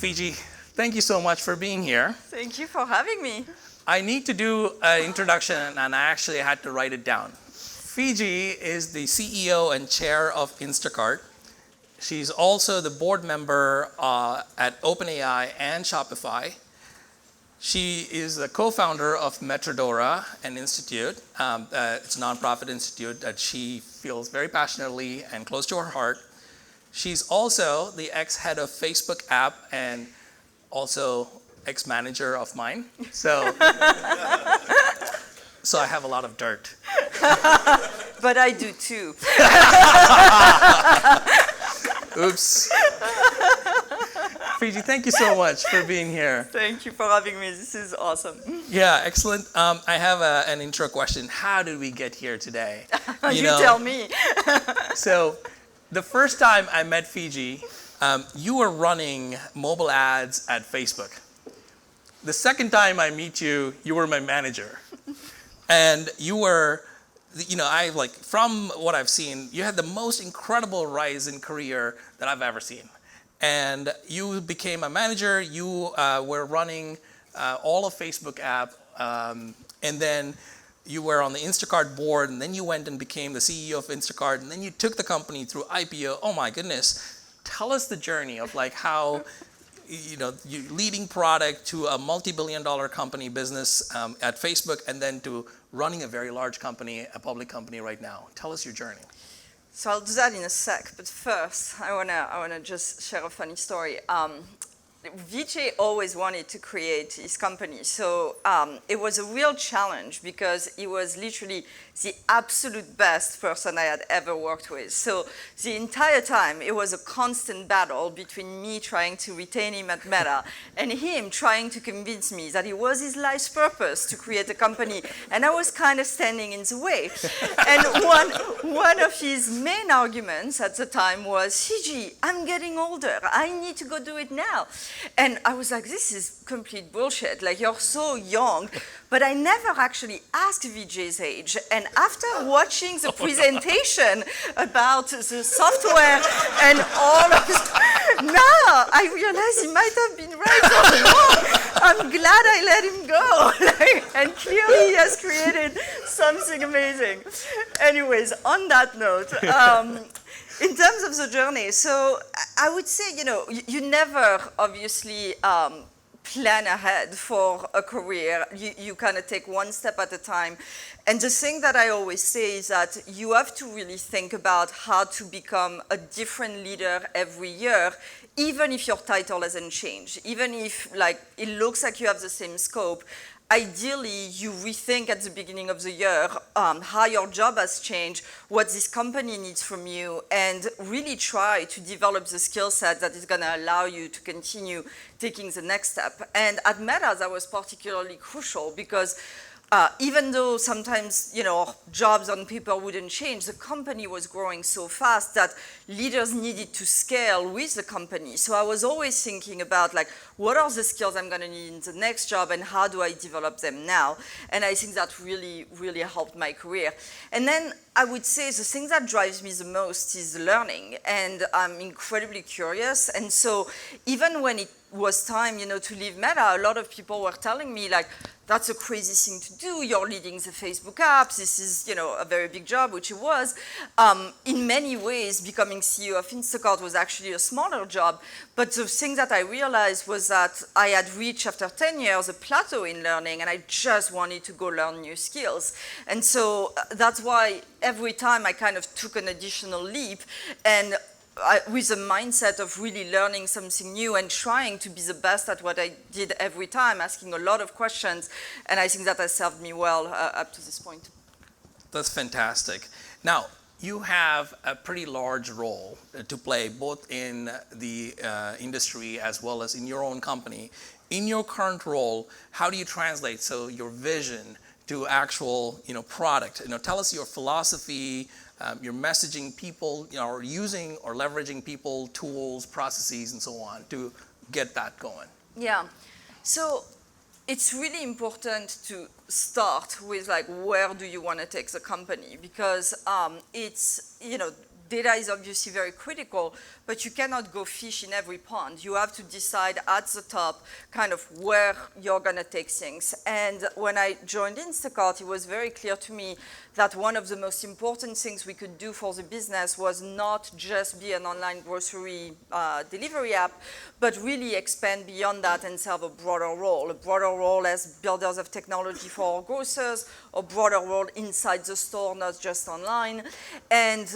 Fidji, thank you so much for being here. Thank you for having me. I need to do an introduction, and I actually had to write it down. Fidji is the CEO and chair of Instacart. She's also the board member at OpenAI and Shopify. She is the co-founder of Metrodora, an institute. It's a nonprofit institute that she feels very passionately and close to her heart. She's also the ex-head of Facebook app and also ex-manager of mine. So I have a lot of dirt. But I do too. Oops. Fidji, thank you so much for being here. Thank you for having me. This is awesome. Yeah, excellent. I have an intro question. How did we get here today? You tell me. So the first time I met Fidji, you were running mobile ads at Facebook. The second time I meet you, you were my manager. And you were, from what I've seen, you had the most incredible rise in career that I've ever seen. And you became a manager, you were running all of Facebook app, and then you were on the Instacart board, and then you went and became the CEO of Instacart, and then you took the company through IPO. Oh my goodness. Tell us the journey of how, you leading product to a multi-billion-dollar company business at Facebook, and then to running a very large company, a public company right now. Tell us your journey. So I'll do that in a sec, but first I wanna just share a funny story. Vijaye always wanted to create his company, so it was a real challenge because he was literally the absolute best person I had ever worked with. So the entire time it was a constant battle between me trying to retain him at Meta and him trying to convince me that it was his life's purpose to create a company, and I was kind of standing in the way. And one of his main arguments at the time was, Fidji, I'm getting older, I need to go do it now. And I was like, this is complete bullshit. You're so young. But I never actually asked Vijaye's age. And after watching the presentation about the software and all of this, now I realize he might have been right all along. I'm glad I let him go. And clearly he has created something amazing. Anyways, on that note, in terms of the journey, so I would say, you never obviously plan ahead for a career. You kind of take one step at a time. And the thing that I always say is that you have to really think about how to become a different leader every year, even if your title hasn't changed, even if it looks like you have the same scope. Ideally, you rethink at the beginning of the year how your job has changed, what this company needs from you, and really try to develop the skill set that is going to allow you to continue taking the next step. And at Meta, that was particularly crucial because even though sometimes, jobs on paper wouldn't change, the company was growing so fast that leaders needed to scale with the company. So I was always thinking about what are the skills I'm going to need in the next job and how do I develop them now? And I think that really, really helped my career. And then I would say the thing that drives me the most is learning. And I'm incredibly curious. And so even when it was time, to leave Meta, a lot of people were telling me that's a crazy thing to do. You're leading the Facebook apps. This is, a very big job, which it was. In many ways, becoming CEO of Instacart was actually a smaller job. But the thing that I realized was that I had reached, after 10 years, a plateau in learning, and I just wanted to go learn new skills. And so that's why every time I kind of took an additional leap, and with a mindset of really learning something new and trying to be the best at what I did every time, asking a lot of questions, and I think that has served me well up to this point. That's fantastic. Now, you have a pretty large role to play both in the industry as well as in your own company. In your current role, how do you translate your vision to actual product? Tell us your philosophy, your messaging people, or using or leveraging people, tools, processes, and so on to get that going. Yeah. So it's really important to start with where do you want to take the company, because it's data is obviously very critical, but you cannot go fish in every pond. You have to decide at the top kind of where you're going to take things. And when I joined Instacart, it was very clear to me that one of the most important things we could do for the business was not just be an online grocery delivery app, but really expand beyond that and serve a broader role as builders of technology for our grocers, a broader role inside the store, not just online, and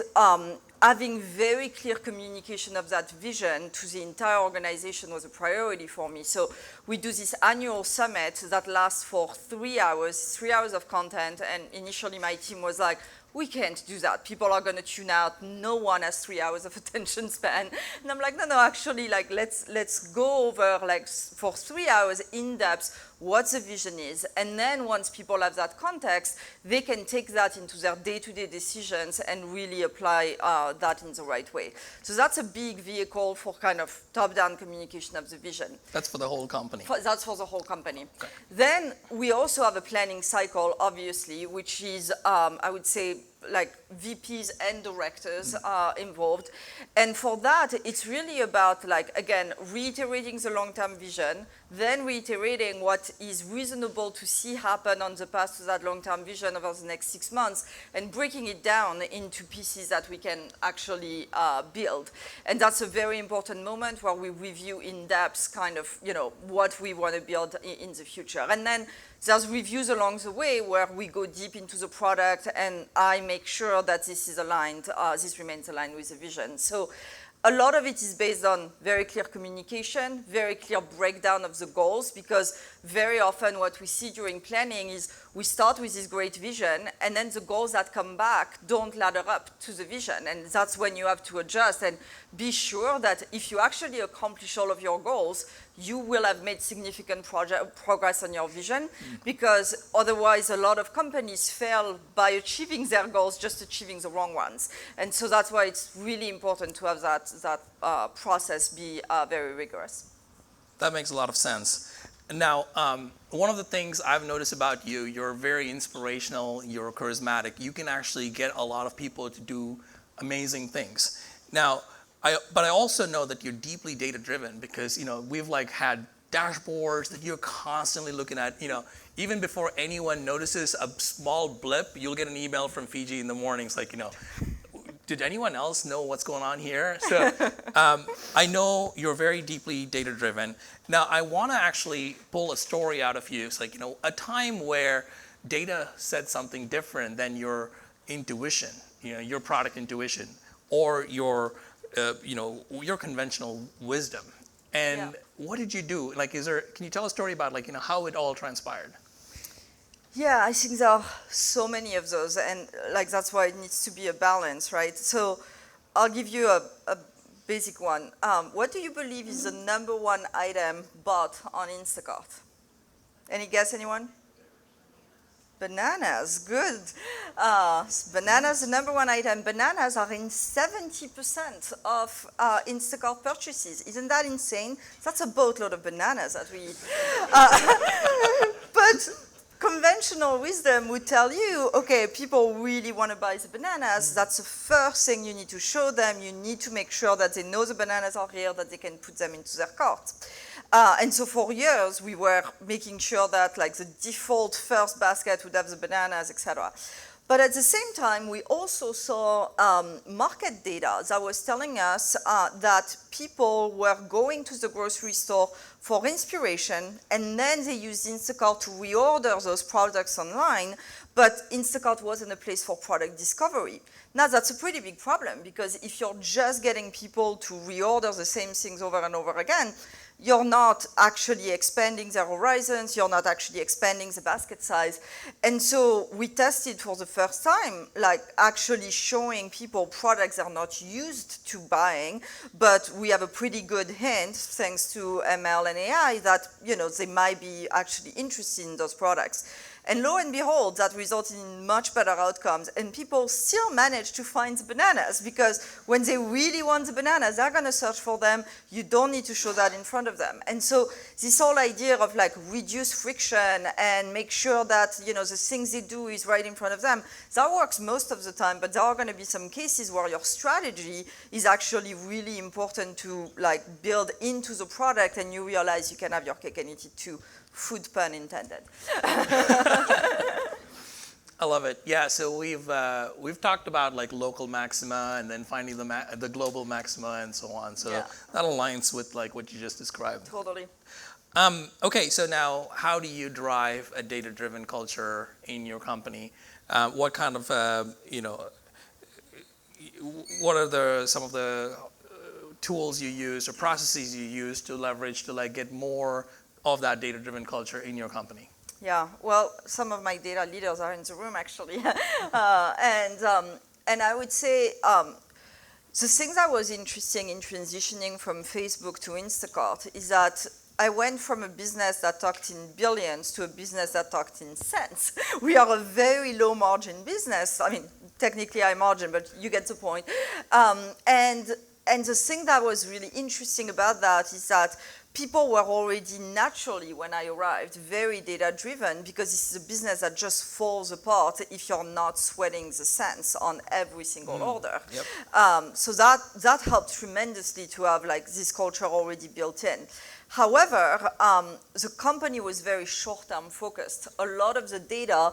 having very clear communication of that vision to the entire organization was a priority for me. So we do this annual summit that lasts for 3 hours, 3 hours of content, and initially my team was like, we can't do that. People are going to tune out. No one has 3 hours of attention span. And I'm like, no, actually, like, let's go over, like, for 3 hours in depth what the vision is. And then once people have that context, they can take that into their day-to-day decisions and really apply that in the right way. So that's a big vehicle for kind of top-down communication of the vision. That's for the whole company. That's for the whole company. Okay. Then we also have a planning cycle, obviously, which is, I would say, like VPs and directors are involved. And for that, it's really about, like, again, reiterating the long-term vision, then reiterating what is reasonable to see happen on the path to that long-term vision over the next 6 months, and breaking it down into pieces that we can actually build. And that's a very important moment where we review in depth kind of, what we want to build in the future. And then there's reviews along the way where we go deep into the product, and I make sure that this is aligned, this remains aligned with the vision. So a lot of it is based on very clear communication, very clear breakdown of the goals, because very often what we see during planning is we start with this great vision, and then the goals that come back don't ladder up to the vision. And that's when you have to adjust and be sure that if you actually accomplish all of your goals, you will have made significant progress on your vision, because otherwise a lot of companies fail by achieving their goals, just achieving the wrong ones. And so that's why it's really important to have that process be very rigorous. That makes a lot of sense. Now, one of the things I've noticed about you, you're very inspirational, you're charismatic. You can actually get a lot of people to do amazing things. Now, but I also know that you're deeply data-driven, because we've like had dashboards that you're constantly looking at. Even before anyone notices a small blip, you'll get an email from Fidji in the mornings like, did anyone else know what's going on here? So I know you're very deeply data-driven. Now, I want to actually pull a story out of you. It's like, a time where data said something different than your intuition, your product intuition, or your conventional wisdom. And what did you do? Like, can you tell a story about, like, how it all transpired? Yeah, I think there are so many of those, and like that's why it needs to be a balance, right? So I'll give you a basic one. What do you believe is the #1 item bought on Instacart? Any guess, anyone? Bananas, good. Bananas, the #1 item. Bananas are in 70% of Instacart purchases. Isn't that insane? That's a boatload of bananas that we eat. But conventional wisdom would tell you, okay, people really want to buy the bananas. That's the first thing you need to show them. You need to make sure that they know the bananas are here, that they can put them into their cart. And so for years, we were making sure that like the default first basket would have the bananas, etc. But at the same time, we also saw market data that was telling us that people were going to the grocery store for inspiration, and then they used Instacart to reorder those products online, but Instacart wasn't a place for product discovery. Now, that's a pretty big problem, because if you're just getting people to reorder the same things over and over again, you're not actually expanding their horizons, you're not actually expanding the basket size. And so we tested for the first time, like actually showing people products they're not used to buying, but we have a pretty good hint, thanks to ML and AI, that they might be actually interested in those products. And lo and behold, that resulted in much better outcomes. And people still manage to find the bananas, because when they really want the bananas, they're going to search for them. You don't need to show that in front of them. And so this whole idea of like reduce friction and make sure that, you know, the things they do is right in front of them, that works most of the time, but there are going to be some cases where your strategy is actually really important to like build into the product, and you realize you can have your cake and eat it too. Food pun intended. I love it. Yeah, so we've talked about like local maxima and then finding the global maxima and so on. So Yeah. that aligns with like what you just described. Totally. Okay, so now how do you drive a data-driven culture in your company? What kind of what are some of the tools you use or processes you use to leverage to like get more of that data-driven culture in your company? Yeah, well, some of my data leaders are in the room actually, and I would say the thing that was interesting in transitioning from Facebook to Instacart is that I went from a business that talked in billions to a business that talked in cents. We are a very low margin business. I mean, technically high margin, but you get the point. And the thing that was really interesting about that is that people were already naturally, when I arrived, very data-driven, because this is a business that just falls apart if you're not sweating the cents on every single order. Yep. So that helped tremendously to have like this culture already built in. However, the company was very short-term focused. A lot of the data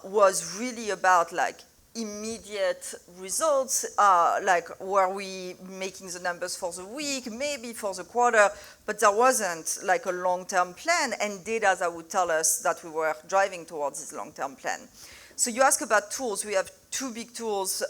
was really about like immediate results, like were we making the numbers for the week, maybe for the quarter, but there wasn't like a long-term plan and data that would tell us that we were driving towards this long-term plan. So you ask about tools. We have two big tools.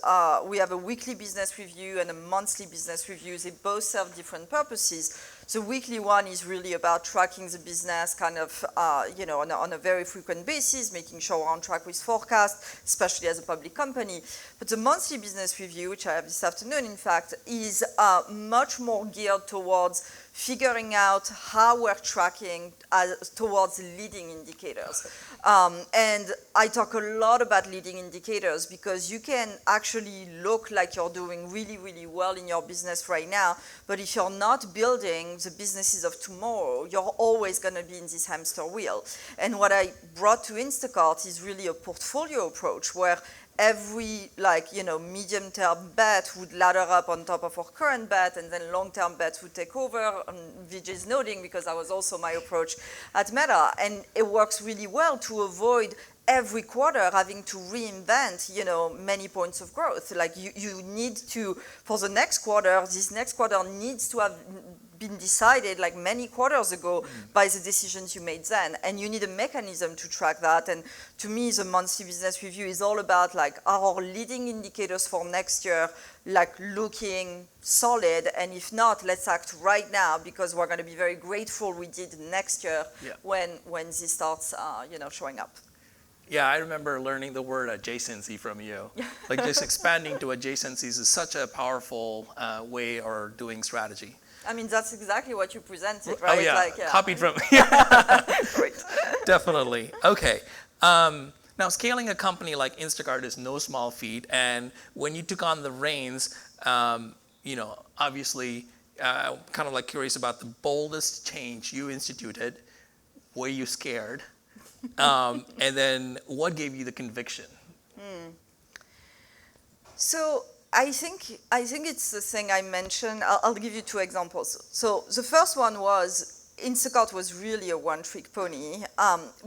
We have a weekly business review and a monthly business review. They both serve different purposes. The weekly one is really about tracking the business kind of, on a very frequent basis, making sure we're on track with forecast, especially as a public company. But the monthly business review, which I have this afternoon, in fact, is much more geared towards figuring out how we're tracking towards leading indicators. And I talk a lot about leading indicators because you can actually look like you're doing really, really well in your business right now, but if you're not building the businesses of tomorrow, you're always going to be in this hamster wheel. And what I brought to Instacart is really a portfolio approach where every medium-term bet would ladder up on top of our current bet, and then long-term bets would take over. Vijay's nodding because that was also my approach at Meta, and it works really well to avoid every quarter having to reinvent, many points of growth. Like you need to, for the next quarter, this next quarter needs to have been decided like many quarters ago by the decisions you made then, and you need a mechanism to track that. And to me, the monthly business review is all about like, are our leading indicators for next year like looking solid, and if not, let's act right now because we're going to be very grateful we did next year when this starts showing up. Yeah, I remember learning the word adjacency from you. Like just expanding to adjacencies is such a powerful way of doing strategy. I mean, that's exactly what you presented, right? Oh yeah, like, copied from. Great. Definitely. Okay. Now, scaling a company like Instacart is no small feat, and when you took on the reins, obviously, kind of like curious about the boldest change you instituted. Were you scared? And then what gave you the conviction? So I think it's the thing I mentioned. I'll give you two examples. So the first one was Instacart was really a one-trick pony,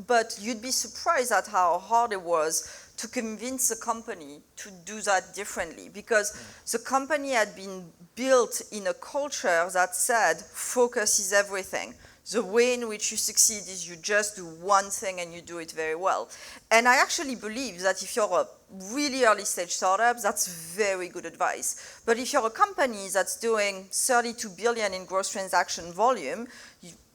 but you'd be surprised at how hard it was to convince the company to do that differently, because the company had been built in a culture that said focus is everything. The way in which you succeed is you just do one thing and you do it very well. And I actually believe that if you're a really early stage startup, that's very good advice. But if you're a company that's doing 32 billion in gross transaction volume,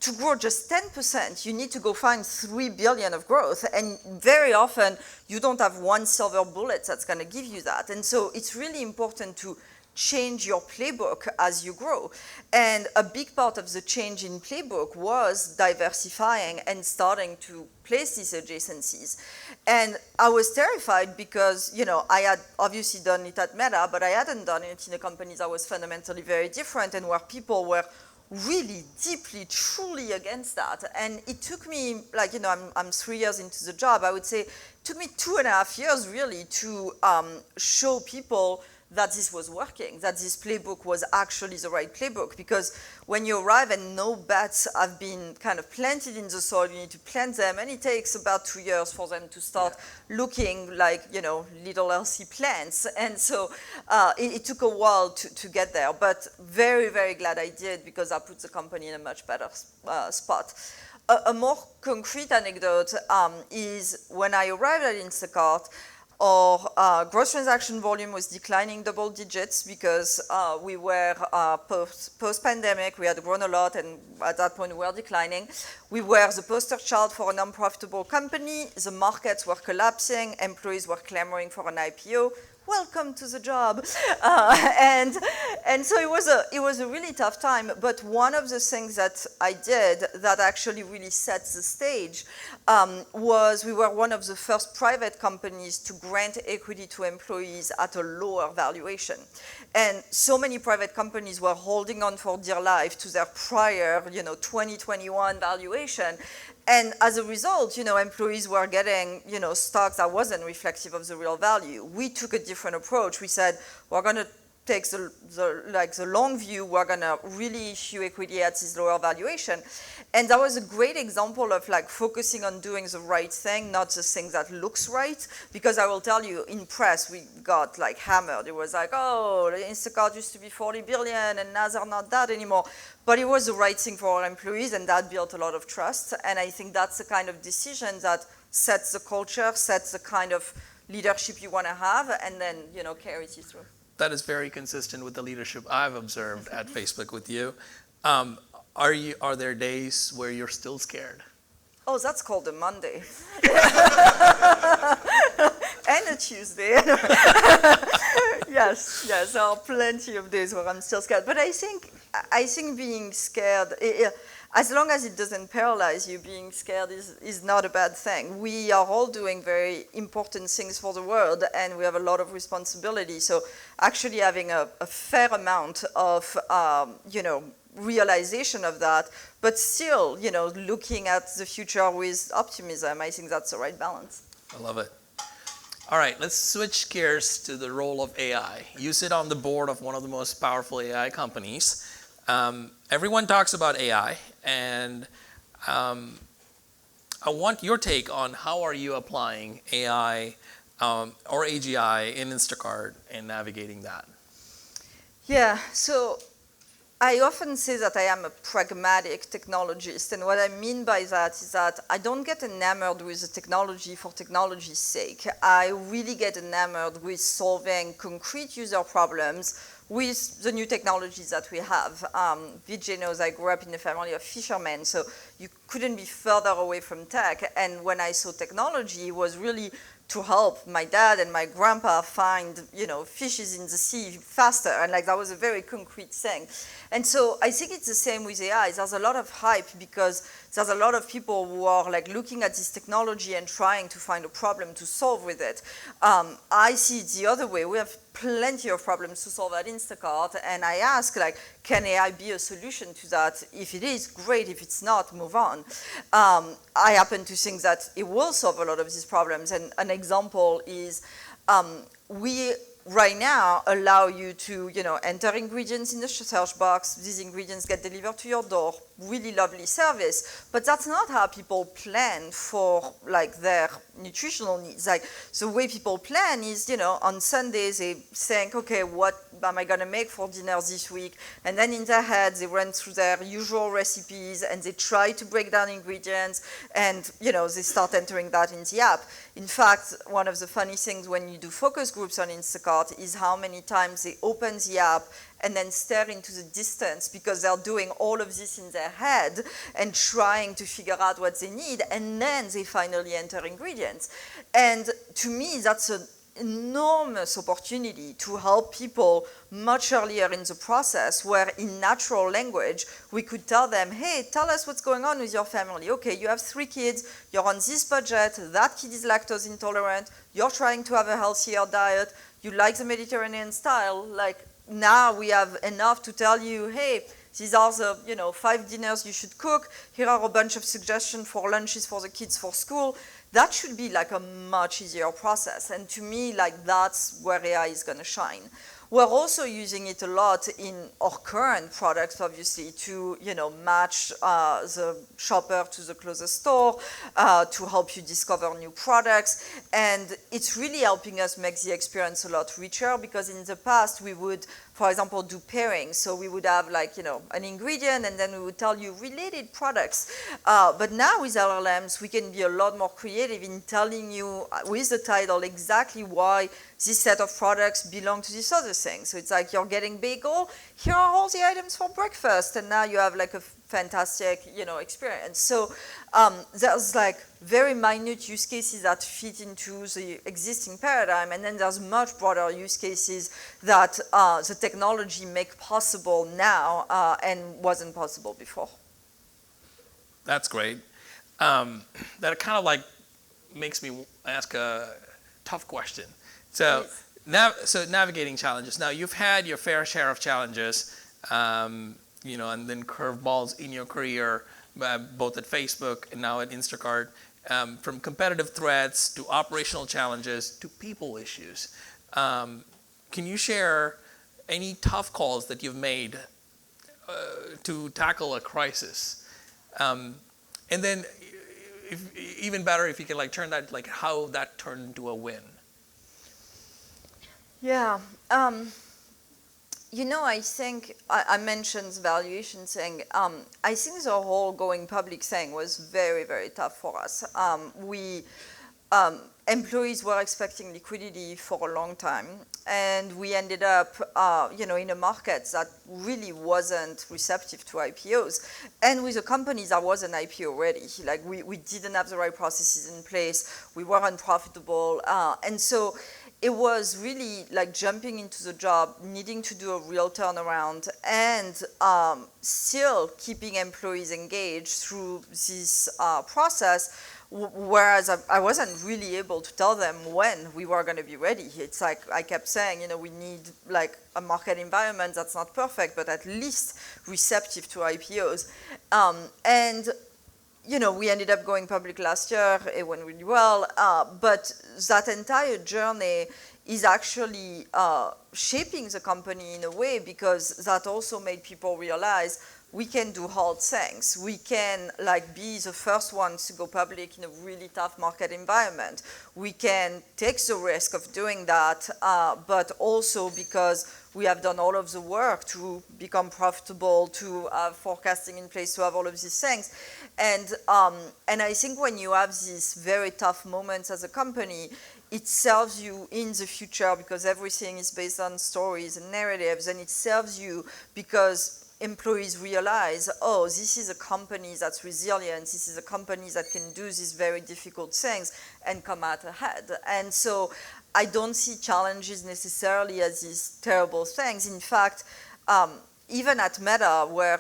to grow just 10%, you need to go find 3 billion of growth. And very often, you don't have one silver bullet that's going to give you that. And so it's really important to change your playbook as you grow. And a big part of the change in playbook was diversifying and starting to place these adjacencies. And I was terrified because, I had obviously done it at Meta, but I hadn't done it in a company that was fundamentally very different and where people were really deeply, truly against that. And it took me, I'm 3 years into the job, I would say, it took me 2.5 years really to show people that this was working, that this playbook was actually the right playbook. Because when you arrive and no bets have been kind of planted in the soil, you need to plant them, and it takes about 2 years for them to start looking like, little healthy plants. And so it took a while to get there, but very, very glad I did, because I put the company in a much better spot. A more concrete anecdote is when I arrived at Instacart, our gross transaction volume was declining double digits because we were post-pandemic. We had grown a lot, and at that point we were declining. We were the poster child for an unprofitable company. The markets were collapsing. Employees were clamoring for an IPO. Welcome to the job. And so it was a really tough time. But one of the things that I did that actually really sets the stage was we were one of the first private companies to grant equity to employees at a lower valuation. And so many private companies were holding on for dear life to their prior, 2021 valuation. And as a result, employees were getting, stocks that wasn't reflective of the real value. We took a different approach. We said, we're going to take the long view. We're going to really issue equity at this lower valuation. And that was a great example of focusing on doing the right thing, not the thing that looks right. Because I will tell you, in press, we got hammered. It was oh, Instacart used to be 40 billion and now they're not that anymore. But it was the right thing for our employees, and that built a lot of trust. And I think that's the kind of decision that sets the culture, sets the kind of leadership you want to have, and then carries you through. That is very consistent with the leadership I've observed at Facebook with you. Are there days where you're still scared? Oh, that's called a Monday. And a Tuesday. Yes, there are plenty of days where I'm still scared. But I think being scared, as long as it doesn't paralyze you, being scared is not a bad thing. We are all doing very important things for the world, and we have a lot of responsibility. So actually having a fair amount of, realization of that, but still, looking at the future with optimism, I think that's the right balance. I love it. All right, let's switch gears to the role of AI. You sit on the board of one of the most powerful AI companies. Everyone talks about AI, and I want your take on how are you applying AI or AGI in Instacart and navigating that? Yeah, so I often say that I am a pragmatic technologist, and what I mean by that is that I don't get enamored with the technology for technology's sake. I really get enamored with solving concrete user problems with the new technologies that we have. Vijaye knows I grew up in a family of fishermen, so you couldn't be further away from tech, and when I saw technology, it was really to help my dad and my grandpa find, fishes in the sea faster. And that was a very concrete thing. And so I think it's the same with AI. There's a lot of hype because there's a lot of people who are looking at this technology and trying to find a problem to solve with it. I see it the other way. We have plenty of problems to solve at Instacart, and I ask, can AI be a solution to that? If it is, great. If it's not, move on. I happen to think that it will solve a lot of these problems, and an example is we right now allow you to enter ingredients in the search box. These ingredients get delivered to your door. Really lovely service, but that's not how people plan for their nutritional needs. The way people plan is, on Sundays they think, okay, what am I going to make for dinner this week? And then in their head they run through their usual recipes and they try to break down ingredients, and they start entering that in the app. In fact, one of the funny things when you do focus groups on Instacart is how many times they open the app and then stare into the distance because they're doing all of this in their head and trying to figure out what they need, and then they finally enter ingredients. And to me, that's a enormous opportunity to help people much earlier in the process, where in natural language we could tell them, hey, tell us what's going on with your family. Okay, you have 3 kids, you're on this budget, that kid is lactose intolerant, you're trying to have a healthier diet, you like the Mediterranean style. Like, now we have enough to tell you, hey, these are the 5 dinners you should cook. Here are a bunch of suggestions for lunches for the kids for school. That should be like a much easier process. And to me, like, that's where AI is going to shine. We're also using it a lot in our current products, obviously, to match the shopper to the closest store, to help you discover new products. And it's really helping us make the experience a lot richer, because in the past we would, for example, do pairing. So we would have an ingredient, and then we would tell you related products. But now with LLMs, we can be a lot more creative in telling you with the title exactly why this set of products belong to this other thing. So it's like, you're getting bagel, here are all the items for breakfast, and now you have like a fantastic experience. So there's like very minute use cases that fit into the existing paradigm, and then there's much broader use cases that the technology make possible now and wasn't possible before. That's great. That kind of like makes me ask a tough question. So, navigating challenges. Now, you've had your fair share of challenges, and then curveballs in your career, both at Facebook and now at Instacart, from competitive threats to operational challenges to people issues. Can you share any tough calls that you've made to tackle a crisis? And then, even better, if you can turn that, how that turned into a win. Yeah, I think I mentioned the valuation thing. I think the whole going public thing was very, very tough for us. Employees were expecting liquidity for a long time, and we ended up, in a market that really wasn't receptive to IPOs, and with a company that wasn't IPO ready. Like, we didn't have the right processes in place, we weren't profitable, and so it was really like jumping into the job, needing to do a real turnaround, and still keeping employees engaged through this process, whereas I wasn't really able to tell them when we were going to be ready. It's like I kept saying, we need like a market environment that's not perfect, but at least receptive to IPOs. And we ended up going public last year. It went really well. But that entire journey is actually shaping the company in a way, because that also made people realize we can do hard things. We can be the first ones to go public in a really tough market environment. We can take the risk of doing that, but also because we have done all of the work to become profitable, to have forecasting in place, to have all of these things. And I think when you have these very tough moments as a company, it serves you in the future, because everything is based on stories and narratives, and it serves you because employees realize, oh, this is a company that's resilient, this is a company that can do these very difficult things and come out ahead. And so I don't see challenges necessarily as these terrible things. In fact, even at Meta, where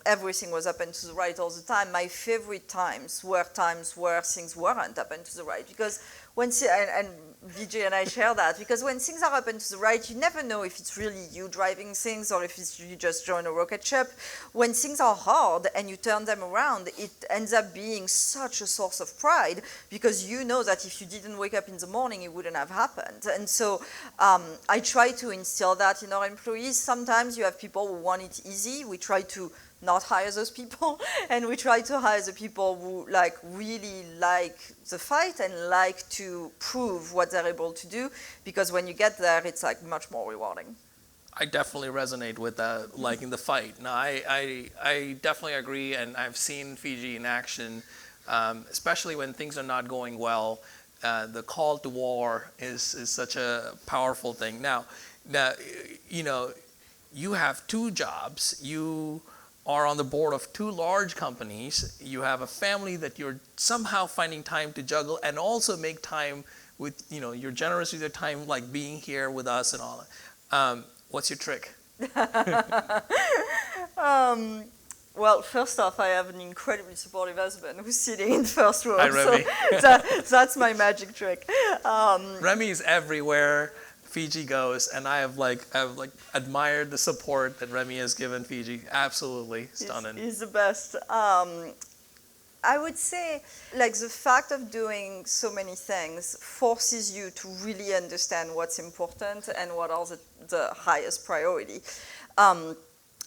everything was up and to the right all the time, my favorite times were times where things weren't up and to the right, because and Vijay and I share that, because when things are up and to the right, you never know if it's really you driving things or if it's you just join a rocket ship. When things are hard and you turn them around, it ends up being such a source of pride, because you know that if you didn't wake up in the morning, it wouldn't have happened. And so I try to instill that in our employees. Sometimes you have people who want it easy. We try to not hire those people, and we try to hire the people who really like the fight and like to prove what they're able to do, because when you get there, it's much more rewarding. I definitely resonate with liking the fight. No, I definitely agree, and I've seen Fidji in action, especially when things are not going well. The call to war is such a powerful thing. Now, you have 2 jobs. You are on the board of 2 large companies. You have a family that you're somehow finding time to juggle and also make time with, you're generous with your time, like being here with us and all. What's your trick? Well, first off, I have an incredibly supportive husband who's sitting in the first row. Hi, Remy. So that's my magic trick. Remy is everywhere Fiji goes, and I have admired the support that Remy has given Fiji. Absolutely stunning. He's the best. I would say, like, the fact of doing so many things forces you to really understand what's important and what are the highest priority.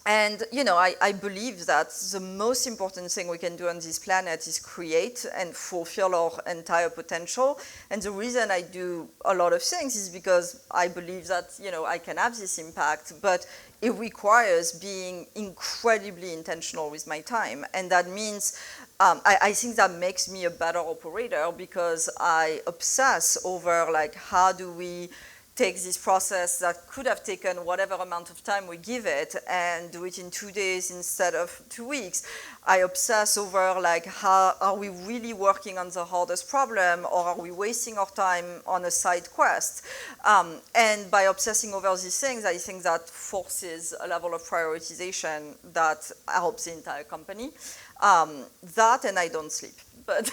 And, I believe that the most important thing we can do on this planet is create and fulfill our entire potential. And the reason I do a lot of things is because I believe that, I can have this impact, but it requires being incredibly intentional with my time. And that means I think that makes me a better operator because I obsess over, like, how do we take this process that could have taken whatever amount of time we give it and do it in 2 days instead of 2 weeks. I obsess over, like, how are we really working on the hardest problem, or are we wasting our time on a side quest? And by obsessing over these things, I think that forces a level of prioritization that helps the entire company. That, and I don't sleep. But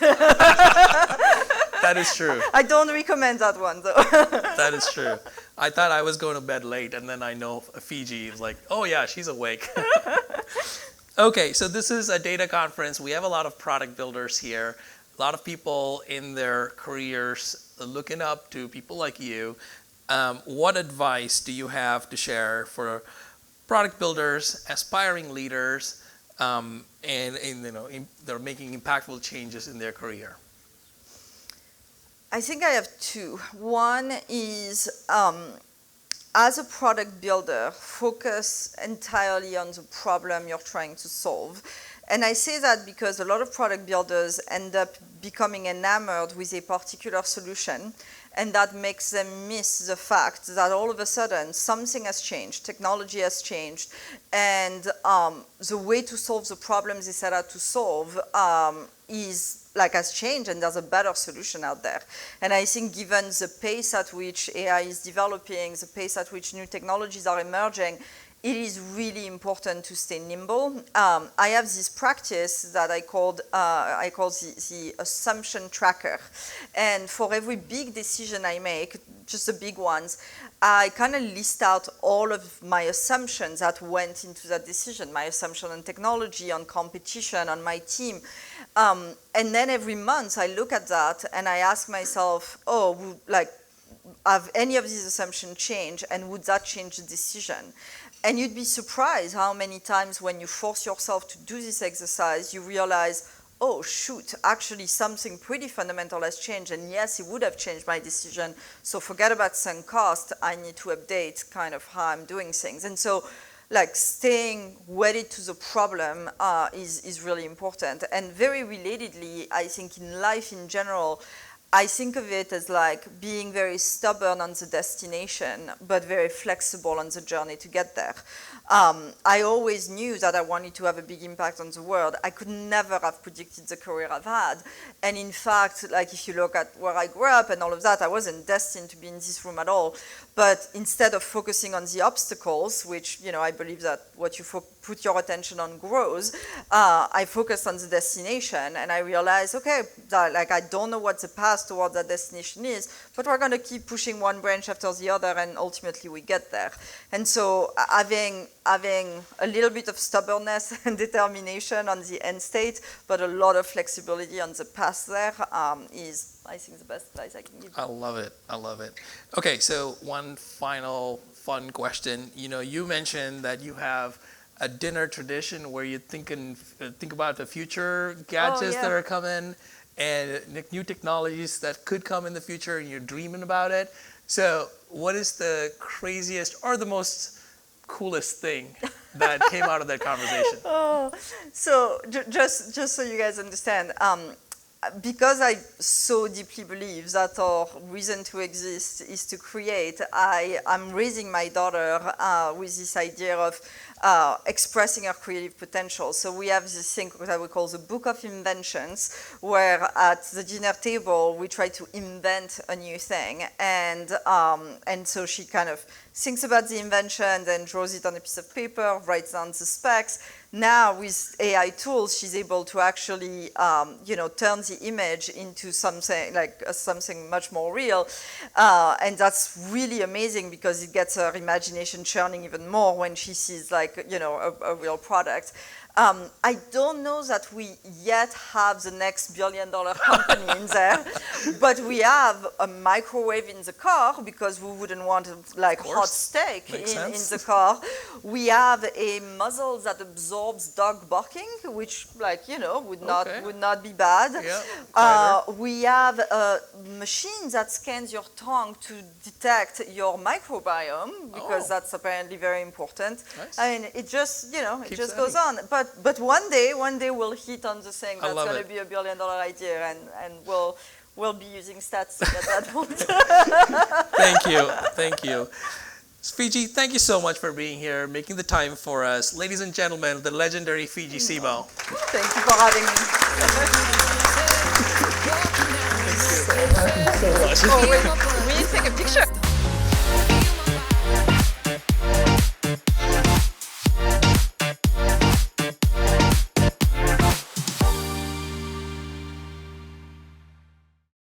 that is true. I don't recommend that one, though. That is true. I thought I was going to bed late, and then I know Fiji is like, oh yeah, she's awake. Okay, so this is a data conference. We have a lot of product builders here, a lot of people in their careers looking up to people like you. What advice do you have to share for product builders, aspiring leaders, and they're making impactful changes in their career? I think I have two. One is, as a product builder, focus entirely on the problem you're trying to solve. And I say that because a lot of product builders end up becoming enamored with a particular solution, and that makes them miss the fact that all of a sudden something has changed, technology has changed, and the way to solve the problems they set out to solve has changed, and there's a better solution out there. And I think given the pace at which AI is developing, the pace at which new technologies are emerging, it is really important to stay nimble. I have this practice that I call the assumption tracker. And for every big decision I make, just the big ones, I kind of list out all of my assumptions that went into that decision, my assumption on technology, on competition, on my team. And then every month I look at that and I ask myself, have any of these assumptions changed, and would that change the decision? And you'd be surprised how many times when you force yourself to do this exercise, you realize, oh shoot, actually something pretty fundamental has changed, and yes, it would have changed my decision, so forget about sunk cost, I need to update kind of how I'm doing things. And so, like, staying wedded to the problem is really important. And very relatedly, I think in life in general, I think of it as like being very stubborn on the destination, but very flexible on the journey to get there. I always knew that I wanted to have a big impact on the world. I could never have predicted the career I've had. And in fact, like, if you look at where I grew up and all of that, I wasn't destined to be in this room at all. But instead of focusing on the obstacles, which, I believe that what you put your attention on grows, I focused on the destination, and I realized, okay, I don't know what the path towards that destination is, but we're going to keep pushing one branch after the other, and ultimately we get there. And so having a little bit of stubbornness and determination on the end state, but a lot of flexibility on the path there is, I think, the best advice I can give. I love it. Okay, so one final fun question. You mentioned that you have a dinner tradition where you think about the future gadgets that are coming and new technologies that could come in the future, and you're dreaming about it. So what is the craziest or the most coolest thing that came out of that conversation? So just so you guys understand, because I so deeply believe that our reason to exist is to create, I'm raising my daughter with this idea of expressing our creative potential. So we have this thing that we call the Book of Inventions, where at the dinner table we try to invent a new thing, and so she kind of thinks about the invention, then draws it on a piece of paper, writes down the specs. Now with AI tools, she's able to actually, turn the image into something like something much more real, and that's really amazing because it gets her imagination churning even more when she sees a real product. I don't know that we yet have the next billion-dollar company in there, but we have a microwave in the car because we wouldn't want hot steak in the car. We have a muzzle that absorbs dog barking, which would not be bad. Yeah, we have a machine that scans your tongue to detect your microbiome because that's apparently very important. Nice. I mean, it just goes adding. on. But one day we'll hit on the thing that's going to be a billion-dollar idea, and we'll be using stats at that point. Thank you. Fidji, thank you so much for being here, making the time for us. Ladies and gentlemen, the legendary Fidji Simo. Thank you for having me. Thank you so much. Oh, wait, we need to take a picture.